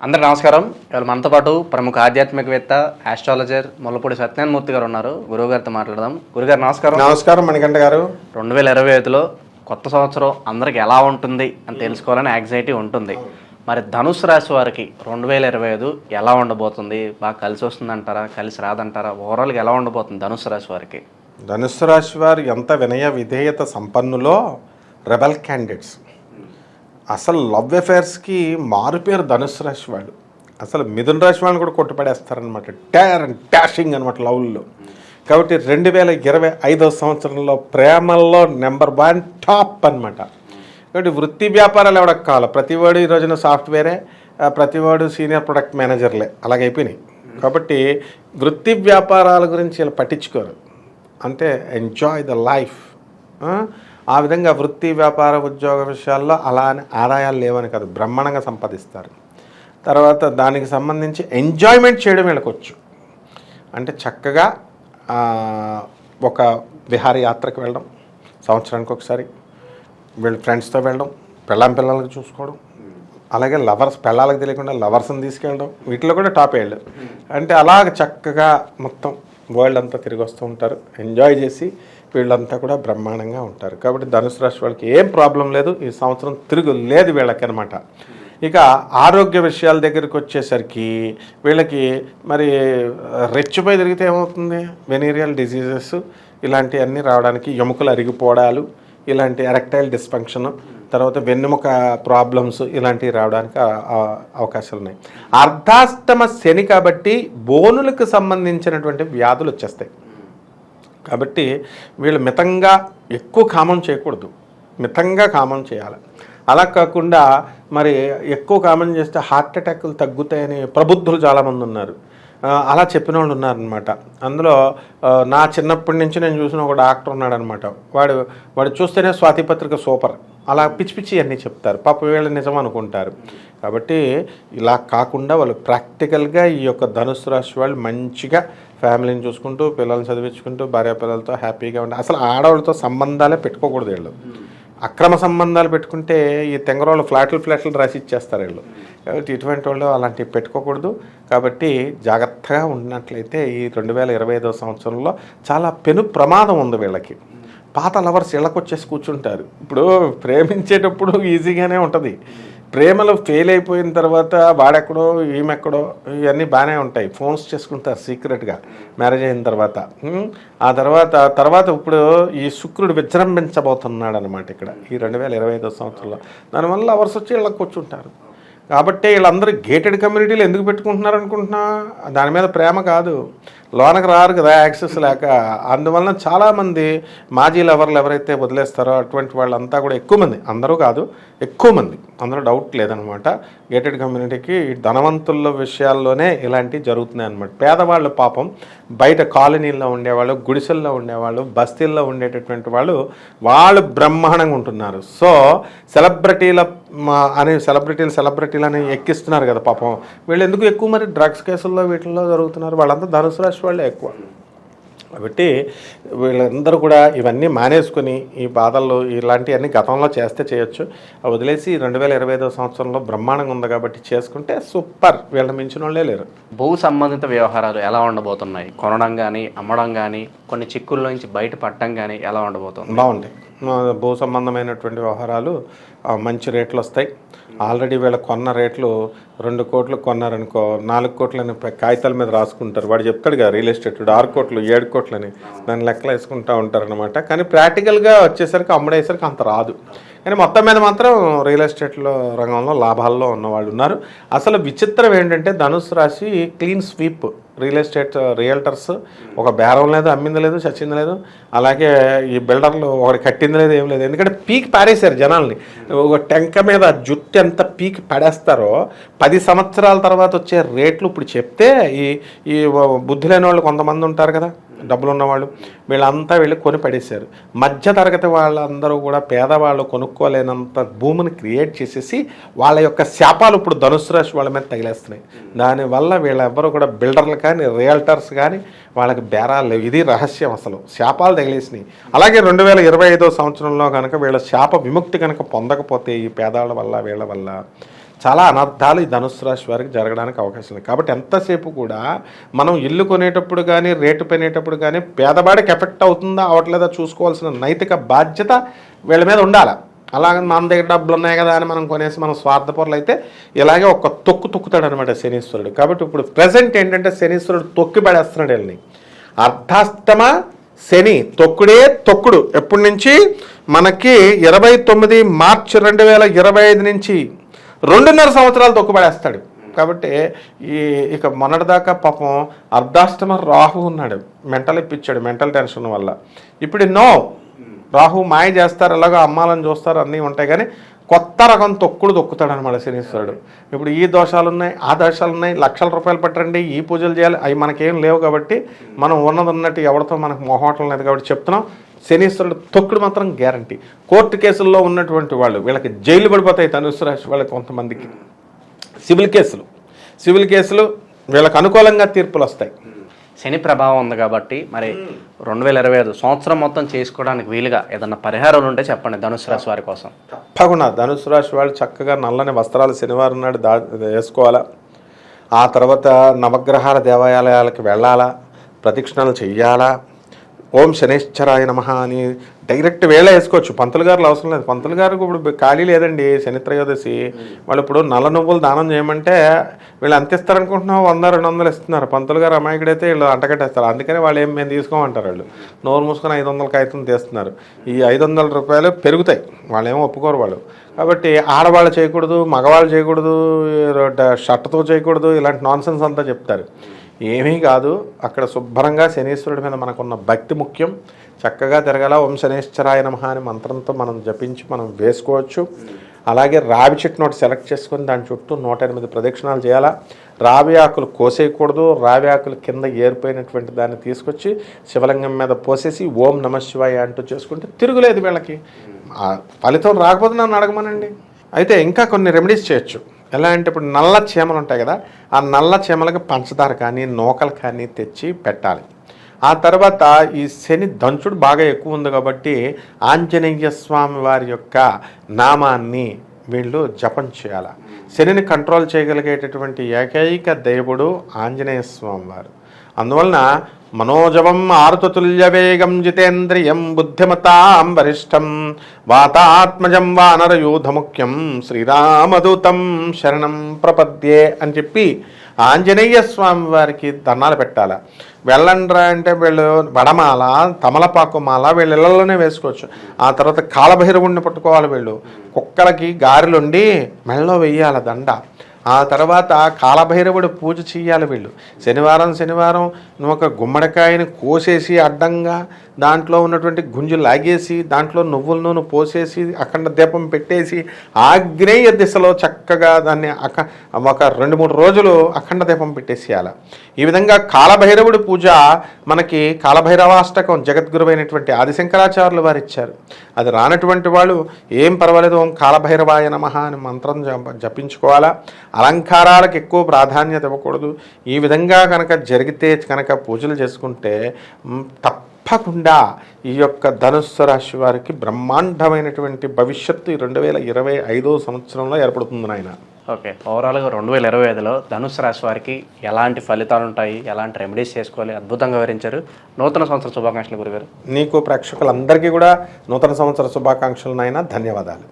అందరికీ నమస్కారం. ఇవాళ మనతో పాటు ప్రముఖ ఆధ్యాత్మికవేత్త ఆస్ట్రాలజర్ ముల్లపూడి సత్యనారాయణమూర్తి గారు ఉన్నారు. గురువుగారితో మాట్లాడదాం. గురుగారు నమస్కారం. నమస్కారం మణికంఠ గారు. 2025లో కొత్త సంవత్సరం అందరికి ఎలా ఉంటుంది అని తెలుసుకోవాలని యాంగ్జైటీ ఉంటుంది. మరి ధనుసు రాశి వారికి 2025 ఎలా ఉండబోతుంది? బాగా కలిసి వస్తుందంటారా, కలిసి రాదంటారా? ఓవరాల్గా ఎలా ఉండబోతుంది ధనుసు రాశి వారికి? ధనుస్సు రాశి వారు ఎంత వినయ విధేయత సంపన్నులో రెబల్ క్యాండిడేట్స్. అసలు లవ్ అఫేర్స్కి మారుపేరు ధనుస్సు రాశి వాళ్ళు. అసలు మిథున రాశి వాళ్ళని కూడా కొట్టుపడేస్తారనమాట. టైర్ అండ్ డాషింగ్ అనమాట లవ్లో. కాబట్టి 2025 సంవత్సరంలో ప్రేమల్లో నెంబర్ 1 టాప్ అనమాట. కాబట్టి వృత్తి వ్యాపారాలు ఎవడకు కావాలి, ప్రతివాడు ఈ రోజున సాఫ్ట్వేరే, ప్రతివాడు సీనియర్ ప్రొడక్ట్ మేనేజర్లే అలాగైపోయినాయి. కాబట్టి వృత్తి వ్యాపారాల గురించి వీళ్ళు పట్టించుకోరు. అంటే ఎంజాయ్ ద లైఫ్. ఆ విధంగా వృత్తి వ్యాపార ఉద్యోగ విషయాల్లో అలా అని ఆదాయాలు లేవని కాదు, బ్రహ్మాండంగా సంపాదిస్తారు. తర్వాత దానికి సంబంధించి ఎంజాయ్మెంట్ చేయడం వీళ్ళకొచ్చు. అంటే చక్కగా ఒక విహార యాత్రకు వెళ్ళడం, సంవత్సరానికి ఒకసారి వీళ్ళు ఫ్రెండ్స్తో వెళ్ళడం, పిల్లలకు చూసుకోవడం, అలాగే లవర్స్ పిల్లలకు తెలియకుండా లవర్స్ని తీసుకెళ్ళడం, వీటిలో కూడా టాప్ వేయడం. అంటే అలాగ చక్కగా మొత్తం వరల్డ్ అంతా తిరిగి వస్తూ ఉంటారు. ఎంజాయ్ చేసి వీళ్ళంతా కూడా బ్రహ్మాండంగా ఉంటారు. కాబట్టి ధనుసు రాశి వాళ్ళకి ఏం ప్రాబ్లం లేదు. ఈ సంవత్సరం తిరుగు లేదు వీళ్ళకి అనమాట. ఇక ఆరోగ్య విషయాల దగ్గరికి వచ్చేసరికి వీళ్ళకి మరి రెచ్చిపోయి తిరిగితే ఏమవుతుంది, వెనీరియల్ డిసీజెస్ ఇలాంటివన్నీ రావడానికి, ఎముకలు అరిగిపోవడాలు, ఇలాంటి ఎరెక్టైల్ డిస్ఫంక్షన్, తర్వాత వెన్నెముక ప్రాబ్లమ్స్ ఇలాంటివి రావడానికి అవకాశాలు ఉన్నాయి. అర్ధాష్టమ శని కాబట్టి బోనులకు సంబంధించినటువంటి వ్యాధులు వచ్చేస్తాయి. కాబట్టి వీళ్ళు మితంగా ఎక్కువ కామం చేయకూడదు, మితంగా కామం చేయాలి. అలా కాకుండా మరి ఎక్కువ కామం చేస్తే హార్ట్ అటాక్లు తగ్గుతాయని ప్రబుద్ధులు చాలామంది ఉన్నారు. అలా చెప్పిన వాళ్ళు ఉన్నారనమాట. అందులో నా చిన్నప్పటి నుంచి నేను చూసిన ఒక డాక్టర్ ఉన్నాడనమాట. వాడు చూస్తేనే స్వాతిపత్రిక సూపర్, అలా పిచ్చి పిచ్చి అన్నీ చెప్తారు. పాప వీళ్ళు నిజం అనుకుంటారు. కాబట్టి ఇలా కాకుండా వాళ్ళు ప్రాక్టికల్గా ఈ యొక్క ధనుసు రాశి వాళ్ళు మంచిగా ఫ్యామిలీని చూసుకుంటూ, పిల్లల్ని చదివించుకుంటూ, భార్య పిల్లలతో హ్యాపీగా ఉండి, అసలు ఆడవాళ్ళతో సంబంధాలే పెట్టుకోకూడదు వీళ్ళు. అక్రమ సంబంధాలు పెట్టుకుంటే ఈ తెంగరోళ్ళు ఫ్లాట్లు రాసి ఇచ్చేస్తారు వీళ్ళు. కాబట్టి ఇటువంటి వాళ్ళు అలాంటివి పెట్టుకోకూడదు. కాబట్టి జాగ్రత్తగా ఉన్నట్లయితే ఈ 2025 సంవత్సరంలో చాలా పెను ప్రమాదం ఉంది వీళ్ళకి. పాత లవర్స్ ఇళ్ళకు వచ్చేసి కూర్చుంటారు. ఇప్పుడు ప్రేమించేటప్పుడు ఈజీగానే ఉంటుంది, ప్రేమలో ఫెయిల్ అయిపోయిన తర్వాత వాడెక్కడో ఈమెక్కడో ఇవన్నీ బాగానే ఉంటాయి. ఫోన్స్ చేసుకుంటారు సీక్రెట్గా మ్యారేజ్ అయిన తర్వాత. ఆ తర్వాత ఇప్పుడు ఈ శుక్రుడు విజృంభించబోతున్నాడు అనమాట ఇక్కడ ఈ 2025 సంవత్సరంలో. దానివల్ల లవర్స్ వచ్చి ఇళ్ళకి కూర్చుంటారు. కాబట్టి వీళ్ళందరూ గేటెడ్ కమ్యూనిటీలు ఎందుకు పెట్టుకుంటున్నారు అనుకుంటున్నా, దాని మీద ప్రేమ కాదు, లోనకు రారు కదా యాక్సెస్ లేక. అందువలన చాలామంది మాజీ లవర్లు ఎవరైతే వదిలేస్తారో అటువంటి వాళ్ళంతా కూడా ఎక్కువ మంది, అందరూ కాదు ఎక్కువ మంది, అందులో డౌట్ లేదనమాట. గేటెడ్ కమ్యూనిటీకి ధనవంతుల విషయాల్లోనే ఇలాంటివి జరుగుతున్నాయి అనమాట. పేదవాళ్ళు పాపం బయట కాలనీల్లో ఉండేవాళ్ళు, గుడిసెల్లో ఉండేవాళ్ళు, బస్తీల్లో ఉండేటటువంటి వాళ్ళు బ్రహ్మాండంగా ఉంటున్నారు. సో సెలబ్రిటీలని ఎక్కిస్తున్నారు కదా పాపం. వీళ్ళు ఎందుకు ఎక్కువ మరి డ్రగ్స్ కేసుల్లో వీటిల్లో జరుగుతున్నారు, వాళ్ళంతా ధనుసు రాశి వాళ్ళే ఎక్కువ. కాబట్టి వీళ్ళందరూ కూడా ఇవన్నీ మానేసుకొని ఈ బాధల్లో ఇలాంటివన్నీ గతంలో చేస్తే చేయొచ్చు, వదిలేసి 2025 సంవత్సరంలో బ్రహ్మాండంగా ఉంది కాబట్టి చేసుకుంటే సూపర్. వీళ్ళని మించిన వాళ్ళే లేరు. భూ సంబంధిత వ్యవహారాలు ఎలా ఉండబోతున్నాయి? కొనడం కానీ, అమ్మడం కానీ, కొన్ని చిక్కుల నుంచి బయటపడటం కానీ ఎలా ఉండబోతుంది? బాగుంటాయి. భూ సంబంధమైనటువంటి వ్యవహారాలు మంచి రేట్లు వస్తాయి. ఆల్రెడీ వీళ్ళ కొన్న రేట్లు 2 కోట్లు కొన్నారనుకో, 4 కోట్లని కాగితాల మీద రాసుకుంటారు. వాడు చెప్తాడు కదా రియల్ ఎస్టేట్ 6 కోట్లు 7 కోట్లని, దాన్ని లెక్కలు వేసుకుంటూ ఉంటారనమాట. కానీ ప్రాక్టికల్గా వచ్చేసరికి అమ్ముడేసరికి అంత రాదు. కానీ మొత్తం మీద మాత్రం రియల్ ఎస్టేట్లో రంగంలో లాభాల్లో ఉన్నవాళ్ళు ఉన్నారు. అసలు విచిత్రం ఏంటంటే ధనుసు రాశి clean sweep. Real estate realtors ఒక బేరం లేదు, అమ్మింది లేదు, చచ్చింది లేదు. అలాగే ఈ బిల్డర్లు ఒకటి కట్టింది లేదు, ఏం లేదు. ఎందుకంటే పీక్ పారేశారు జనాల్ని. ఒక టెంక మీద జుట్టు ఎంత పీక్ పడేస్తారో 10 సంవత్సరాల తర్వాత వచ్చే రేట్లు ఇప్పుడు చెప్తే ఈ బుద్ధి లేని వాళ్ళు కొంతమంది ఉంటారు కదా, డబ్బులు ఉన్నవాళ్ళు, వీళ్ళంతా వెళ్ళి కొని పడేశారు. మధ్య తరగతి వాళ్ళందరూ కూడా పేదవాళ్ళు కొనుక్కోలేనంత భూమిని క్రియేట్ చేసేసి వాళ్ళ యొక్క శాపాలు ఇప్పుడు ధనుసు రాశి వాళ్ళ మీద తగిలేస్తున్నాయి. దానివల్ల వీళ్ళెవ్వరూ కూడా బిల్డర్లు కానీ రియల్టర్స్ కానీ వాళ్ళకి బేరాలు లేవు. ఇది రహస్యం. అసలు శాపాలు తగిలేసినాయి. అలాగే 2025 సంవత్సరంలో కనుక వీళ్ళ శాప విముక్తి కనుక పొందకపోతే ఈ పేదవాళ్ళ వల్ల వీళ్ళ వల్ల చాలా అనర్థాలు ఈ ధనుసు రాశి వారికి జరగడానికి అవకాశం ఉంది. కాబట్టి ఎంతసేపు కూడా మనం ఇల్లు కొనేటప్పుడు కానీ రేటు పెనేటప్పుడు కానీ పేదవాడికి ఎఫెక్ట్ అవుతుందా అవట్లేదా చూసుకోవాల్సిన నైతిక బాధ్యత వీళ్ళ మీద ఉండాలి. అలాగే మన దగ్గర డబ్బులు ఉన్నాయి కదా అని మనం కొనేసి మనం స్వార్థపరులు అయితే ఇలాగే ఒక తొక్కుతాడు అనమాట శనీశ్వరుడు. కాబట్టి ఇప్పుడు ప్రజెంట్ ఏంటంటే శనీశ్వరుడు తొక్కి పడేస్తున్నాడు వీళ్ళని. అర్ధాష్టమ శని తొక్కుడు ఎప్పటి నుంచి మనకి 29 మార్చి 2025 నుంచి 2.5 సంవత్సరాలు తొక్కుపడేస్తాడు. కాబట్టి ఇక మొన్నటిదాకా పాపం అర్ధాష్టమ రాహు ఉన్నాడు, మెంటల్ ఇప్పించాడు మెంటల్ టెన్షన్ వల్ల. ఇప్పుడు రాహు మాయ చేస్తారు, ఎలాగో అమ్మాలని చూస్తారు, అన్నీ ఉంటాయి, కానీ కొత్త రకం తొక్కుతాడు అనమాట శనీశ్వరుడు. ఇప్పుడు ఈ దోషాలు ఉన్నాయి, ఆ దోషాలు ఉన్నాయి, లక్షల రూపాయలు పెట్టండి, ఈ పూజలు చేయాలి, అవి మనకేం లేవు. కాబట్టి మనం ఉన్నట్టు ఎవరితో మనకు మొహమాటం లేదు కాబట్టి చెప్తున్నాం. శనీశ్వరుడు తొక్కుడు మాత్రం గ్యారంటీ. కోర్టు కేసుల్లో ఉన్నటువంటి వాళ్ళు వీళ్ళకి జైలు పడిపోతాయి. ధనుసు రాశి వాళ్ళకి కొంతమందికి సివిల్ కేసులు వీళ్ళకి అనుకూలంగా తీర్పులు వస్తాయి. శని ప్రభావం ఉంది కాబట్టి మరి 2025 సంవత్సరం మొత్తం చేసుకోవడానికి వీలుగా ఏదన్నా పరిహారాలు ఉంటే చెప్పండి ధనుసు రాశి వారి కోసం. తప్పకుండా ధనుసు రాశి వాళ్ళు చక్కగా నల్లని వస్త్రాలు శనివారం నాడు వేసుకోవాలా. ఆ తర్వాత నవగ్రహాల దేవాలయాలకు వెళ్ళాలా, ప్రదక్షిణలు చెయ్యాలా. ఓం శనేశ్వరాయ నమః అని డైరెక్ట్ వేళ వేసుకోవచ్చు. పంతులు గారులు అవసరం లేదు. పంతులు గారికి ఇప్పుడు ఖాళీ లేదండి. శని త్రయోదశి వాళ్ళు ఇప్పుడు నల్ల నువ్వులు దానం చేయమంటే వీళ్ళు ఎంత ఇస్తారనుకుంటున్నావు, 100-200 ఇస్తున్నారు. పంతులు గారు అమాయకుడైతే వీళ్ళు అంటకట్టేస్తారు. అందుకని వాళ్ళు మేము తీసుకోమంటారు. వాళ్ళు నోరు మూసుకొని 500 కాగితం తీస్తున్నారు. ఈ 500 రూపాయలు పెరుగుతాయి, వాళ్ళు ఏమో ఒప్పుకోరు వాళ్ళు. కాబట్టి ఆడవాళ్ళు చేయకూడదు, మగవాళ్ళు చేయకూడదు, షర్ట్తో చేయకూడదు, ఇలాంటి నాన్సెన్స్ అంతా చెప్తారు. ఏమీ కాదు. అక్కడ శుభ్రంగా శనీశ్వరుడి మీద మనకున్న భక్తి ముఖ్యం. చక్కగా తిరగాల. ఓం శనేశ్వరాయ నమః అని మంత్రంతో మనం జపించి మనం వేసుకోవచ్చు. అలాగే రావి చెట్టును ఒకటి సెలెక్ట్ చేసుకొని దాని చుట్టూ 108 ప్రదక్షిణాలు చేయాలా. రావి ఆకులు కోసేయకూడదు. రావి ఆకులు కింద ఏరిపోయినటువంటి దాన్ని తీసుకొచ్చి శివలింగం మీద పోసేసి ఓం నమః శివాయ అంటూ చేసుకుంటే తిరుగులేదు వీళ్ళకి. ఫలితం రాకపోతే నన్ను అడగమనండి. అయితే ఇంకా కొన్ని రెమెడీస్ చేయొచ్చు. ఎలా అంటే ఇప్పుడు నల్ల చీమలు ఉంటాయి కదా, ఆ నల్ల చీమలకు పంచదార కానీ నూకలు కానీ తెచ్చి పెట్టాలి. ఆ తర్వాత ఈ శని దంచుడు బాగా ఎక్కువ ఉంది కాబట్టి ఆంజనేయ స్వామి వారి యొక్క నామాన్ని వీళ్ళు జపం చేయాలి. శనిని కంట్రోల్ చేయగలిగేటటువంటి ఏకైక దేవుడు ఆంజనేయ స్వామి వారు. అందువలన మనోజవం ఆరుతుల్య వేగం జితేంద్రియం బుద్ధిమతాం వరిష్టం వాతాత్మజం వానరయూధముఖ్యం శ్రీరామదూతం శరణం ప్రపద్యే అని చెప్పి ఆంజనేయ స్వామి వారికి దండాలు పెట్టాలి. వెళ్ళండ్రా అంటే వీళ్ళు వడమాల, తమలపాకు మాల వీళ్ళ ఇళ్లలోనే వేసుకోవచ్చు. ఆ తర్వాత కాలభైరవుడిని పట్టుకోవాలి. వీళ్ళు కుక్కలకి గారెలుండి మెళ్ళలో వెయ్యాలి దండ. ఆ తర్వాత కాలభైరవుడు పూజ చెయ్యాలి. వీళ్ళు శనివారం నువ్వు ఒక గుమ్మడికాయని కోసేసి అడ్డంగా దాంట్లో ఉన్నటువంటి గుంజు లాగేసి దాంట్లో నువ్వుల నూనె పోసేసి అఖండ దీపం పెట్టేసి ఆగ్నేయ దిశలో చక్కగా దాన్ని ఒక 2-3 రోజులు అఖండ దీపం పెట్టేసేయాలి. ఈ విధంగా కాలభైరవుడి పూజ మనకి కాలభైరవాష్టకం జగద్గురువైనటువంటి ఆదిశంకరాచార్యులు వారు ఇచ్చారు. అది రానటువంటి వాళ్ళు ఏం పర్వాలేదు, ఓం కాలభైరవాయ నమః అని మంత్రం జపించుకోవాలా. అలంకారాలకు ఎక్కువ ప్రాధాన్యత ఇవ్వకూడదు. ఈ విధంగా కనుక జరిగితే కనుక పూజలు చేసుకుంటే తప్పకుండా ఈ యొక్క ధనుస్సు రాశి వారికి బ్రహ్మాండమైనటువంటి భవిష్యత్తు 2025 సంవత్సరంలో ఏర్పడుతుంది నాయన. ఓకే, ఓవరాల్గా 2025లో ధనుస్సు రాశి వారికి ఎలాంటి ఫలితాలు ఉంటాయి, ఎలాంటి రెమెడీస్ చేసుకోవాలి, అద్భుతంగా వివరించారు. నూతన సంవత్సర శుభాకాంక్షలు గురుగారు. నీకు ప్రేక్షకులందరికీ కూడా నూతన సంవత్సర శుభాకాంక్షలు నాయన. ధన్యవాదాలు.